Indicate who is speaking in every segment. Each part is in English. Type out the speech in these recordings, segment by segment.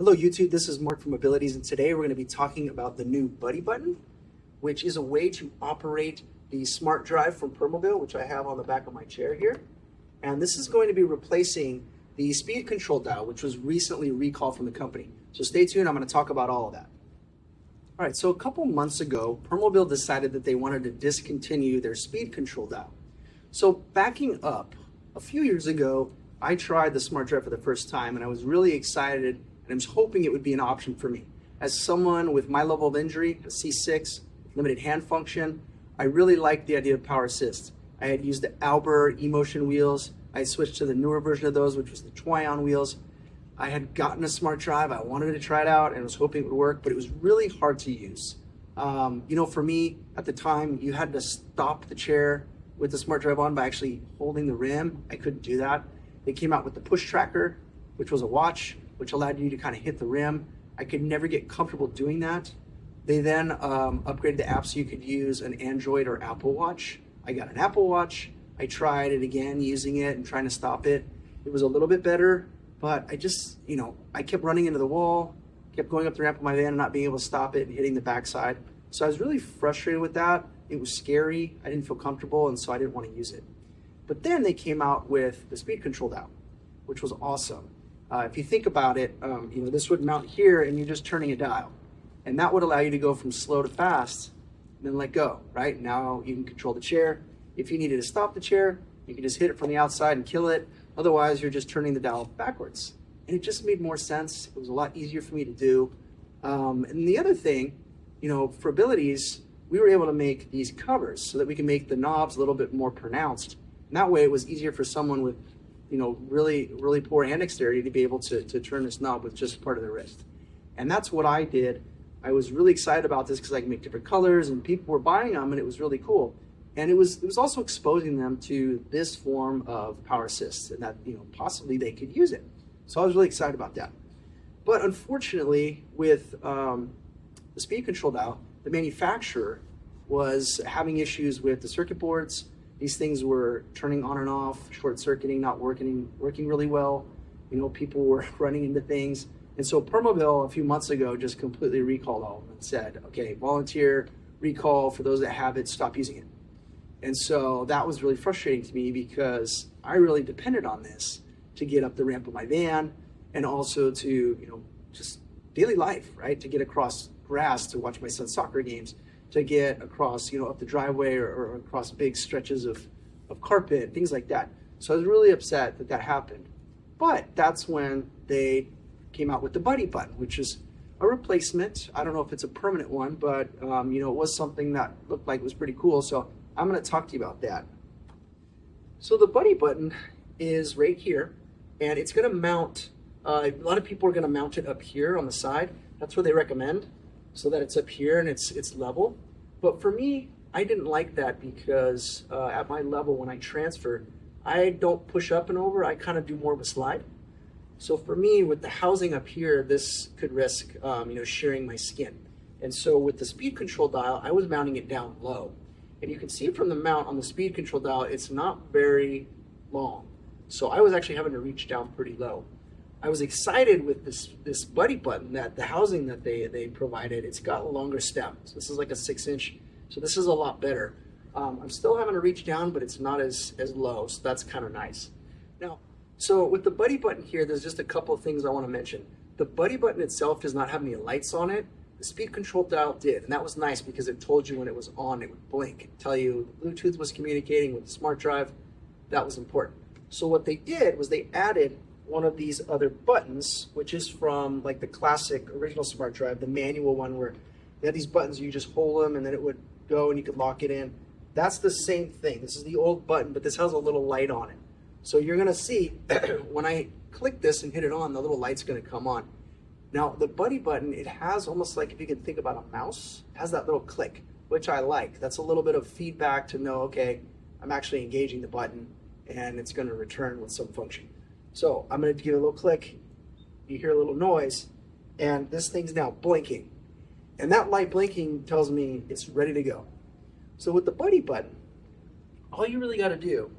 Speaker 1: Hello YouTube, this is Mark from Abilities, and today we're going to be talking about the new Buddy button, which is a way to operate the SmartDrive from Permobil, which I have on the back of my chair here. And this is going to be replacing the speed control dial, which was recently recalled from the company. So stay tuned, I'm going to talk about all of that. All right, so a couple months ago, Permobil decided that they wanted to discontinue their speed control dial. So backing up, a few years ago, I tried the SmartDrive for the first time, and I was really excited, and I was hoping it would be an option for me. As someone with my level of injury, a C6, limited hand function, I really liked the idea of power assist. I had used the Albert eMotion wheels. I had switched to the newer version of those, which was the Twion wheels. I had gotten a SmartDrive. I wanted to try it out and was hoping it would work, but it was really hard to use. For me, at the time, you had to stop the chair with the SmartDrive on by actually holding the rim. I couldn't do that. They came out with the push tracker, which was a watch, which allowed you to kind of hit the rim. I could never get comfortable doing that. They then upgraded the app so you could use an Android or Apple Watch. I got an Apple Watch. I tried it again, using it and trying to stop it. It was a little bit better, but I just, I kept running into the wall, kept going up the ramp with my van and not being able to stop it and hitting the backside. So I was really frustrated with that. It was scary. I didn't feel comfortable, and so I didn't want to use it. But then they came out with the speed control dial, which was awesome. If you think about it, this would mount here and you're just turning a dial. And that would allow you to go from slow to fast and then let go, right? Now you can control the chair. If you needed to stop the chair, you can just hit it from the outside and kill it. Otherwise, you're just turning the dial backwards. And it just made more sense. It was a lot easier for me to do. And the other thing, for Abilities, we were able to make these covers so that we can make the knobs a little bit more pronounced. And that way it was easier for someone with really poor hand dexterity to be able to turn this knob with just part of the wrist. And that's what I did. I was really excited about this because I can make different colors and people were buying them, and it was really cool. And it was also exposing them to this form of power assist, and that possibly they could use it. So I was really excited about that. But unfortunately, with the speed control dial, the manufacturer was having issues with the circuit boards. These things were turning on and off, short-circuiting, not working really well. People were running into things. And so Permobil a few months ago just completely recalled all of them and said, okay, volunteer recall for those that have it, stop using it. And so that was really frustrating to me because I really depended on this to get up the ramp of my van and also to, just daily life, right? To get across grass to watch my son's soccer games, to get across, up the driveway or across big stretches of carpet, things like that. So I was really upset that that happened. But that's when they came out with the Buddy button, which is a replacement. I don't know if it's a permanent one, but it was something that looked like it was pretty cool. So I'm gonna talk to you about that. So the Buddy button is right here, and it's gonna mount, a lot of people are gonna mount it up here on the side. That's what they recommend, so that it's up here and it's level. But for me, I didn't like that because at my level, when I transfer, I don't push up and over, I kind of do more of a slide. So for me, with the housing up here, this could risk shearing my skin. And so with the speed control dial, I was mounting it down low. And you can see from the mount on the speed control dial, it's not very long. So I was actually having to reach down pretty low. I was excited with this Buddy button, that the housing that they provided, it's got a longer stem. So this is like a 6-inch, so this is a lot better. I'm still having to reach down, but it's not as low, so that's kind of nice. Now, so with the Buddy button here, there's just a couple of things I want to mention. The Buddy button itself does not have any lights on it. The speed control dial did, and that was nice because it told you when it was on, it would blink, and tell you the Bluetooth was communicating with the SmartDrive. That was important. So what they did was they added one of these other buttons, which is from like the classic original SmartDrive, the manual one where they had these buttons, you just hold them and then it would go and you could lock it in. That's the same thing. This is the old button, but this has a little light on it. So you're gonna see when I click this and hit it on, the little light's gonna come on. Now the Buddy button, it has almost like, if you can think about a mouse, it has that little click, which I like. That's a little bit of feedback to know, okay, I'm actually engaging the button and it's gonna return with some function. So I'm going to give it a little click, you hear a little noise, and this thing's now blinking. And that light blinking tells me it's ready to go. So with the Buddy button, all you really got to do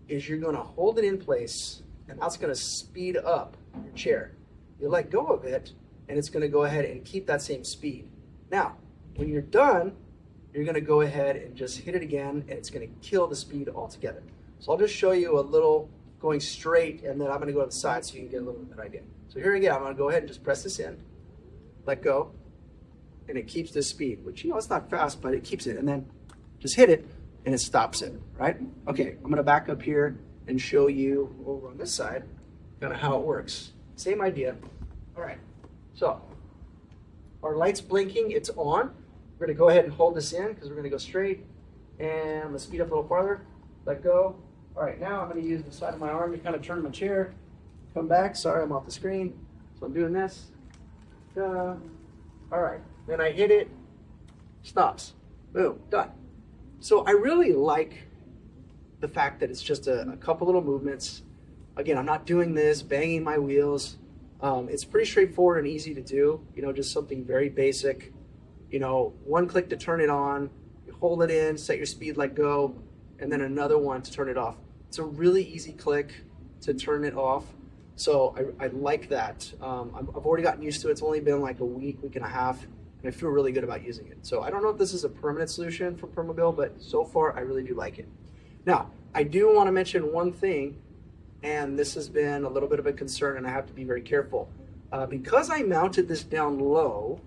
Speaker 1: is you're going to hold it in place, and that's going to speed up your chair. you let go of it, and it's going to go ahead and keep that same speed. Now, when you're done, you're going to go ahead and just hit it again, and it's going to kill the speed altogether. So I'll just show you a little going straight, and then I'm going to go to the side so you can get a little bit of an idea. So here again, I'm going to go ahead and just press this in, let go, and it keeps this speed, which, you know, it's not fast, but it keeps it. And then just hit it, and it stops it, right? Okay, I'm going to back up here and show you over on this side kind of how it works. Same idea. All right, so our light's blinking, it's on. We're going to go ahead and hold this in because we're going to go straight, and I'm going to speed up a little farther, let go. All right, now I'm going to use the side of my arm to kind of turn my chair, come back. Sorry, I'm off the screen. So I'm doing this. All right, then I hit it, stops. Boom, done. So I really like the fact that it's just a couple little movements. Again, I'm not doing this, banging my wheels. It's pretty straightforward and easy to do, you know, just something very basic. You know, one click to turn it on, you hold it in, set your speed, let go, and then another one to turn it off. It's a really easy click to turn it off. So I like that. I've already gotten used to it. It's only been like a week and a half, and I feel really good about using it. So I don't know if this is a permanent solution for Permobil, but so far I really do like it. Now, I do want to mention one thing, and this has been a little bit of a concern, and I have to be very careful. Because I mounted this down low,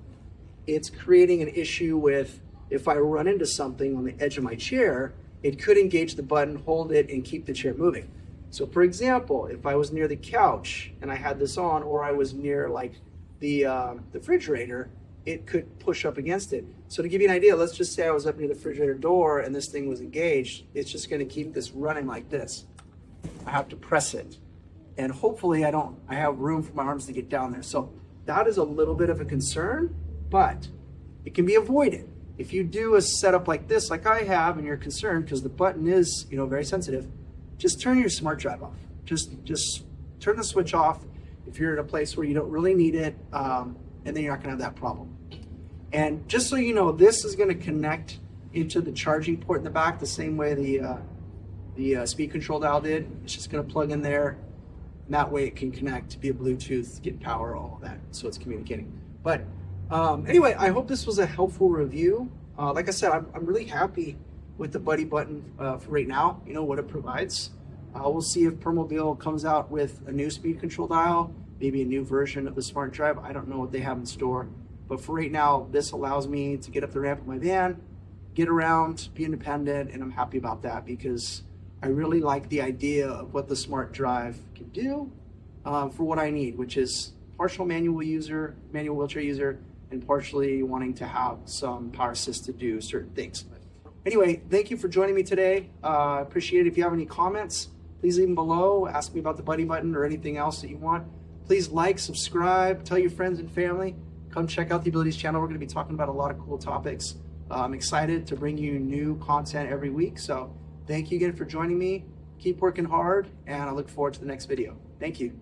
Speaker 1: it's creating an issue with if I run into something on the edge of my chair, it could engage the button, hold it, and keep the chair moving. So for example, if I was near the couch and I had this on, or I was near like the refrigerator, it could push up against it. So to give you an idea, let's just say I was up near the refrigerator door and this thing was engaged. It's just going to keep this running like this. I have to press it, and hopefully I have room for my arms to get down there. So that is a little bit of a concern, but it can be avoided. If you do a setup like this, like I have, and you're concerned because the button is, you know, very sensitive, just turn your SmartDrive off. Just turn the switch off if you're in a place where you don't really need it, and then you're not gonna have that problem. And just so you know, this is gonna connect into the charging port in the back the same way the speed control dial did. It's just gonna plug in there, and that way it can connect, be a Bluetooth, get power, all of that, so it's communicating. But anyway, I hope this was a helpful review. Like I said, I'm really happy with the Buddy button for right now, you know, what it provides. We'll see if Permobil comes out with a new speed control dial, maybe a new version of the SmartDrive. I don't know what they have in store, but for right now, this allows me to get up the ramp of my van, get around, be independent, and I'm happy about that because I really like the idea of what the SmartDrive can do for what I need, which is partial manual wheelchair user, and partially wanting to have some power assist to do certain things. Anyway, thank you for joining me today. I appreciate it. If you have any comments, please leave them below. Ask me about the Buddy button or anything else that you want. Please like, subscribe, tell your friends and family. Come check out the Abilities channel. We're going to be talking about a lot of cool topics. I'm excited to bring you new content every week. So thank you again for joining me. Keep working hard, and I look forward to the next video. Thank you.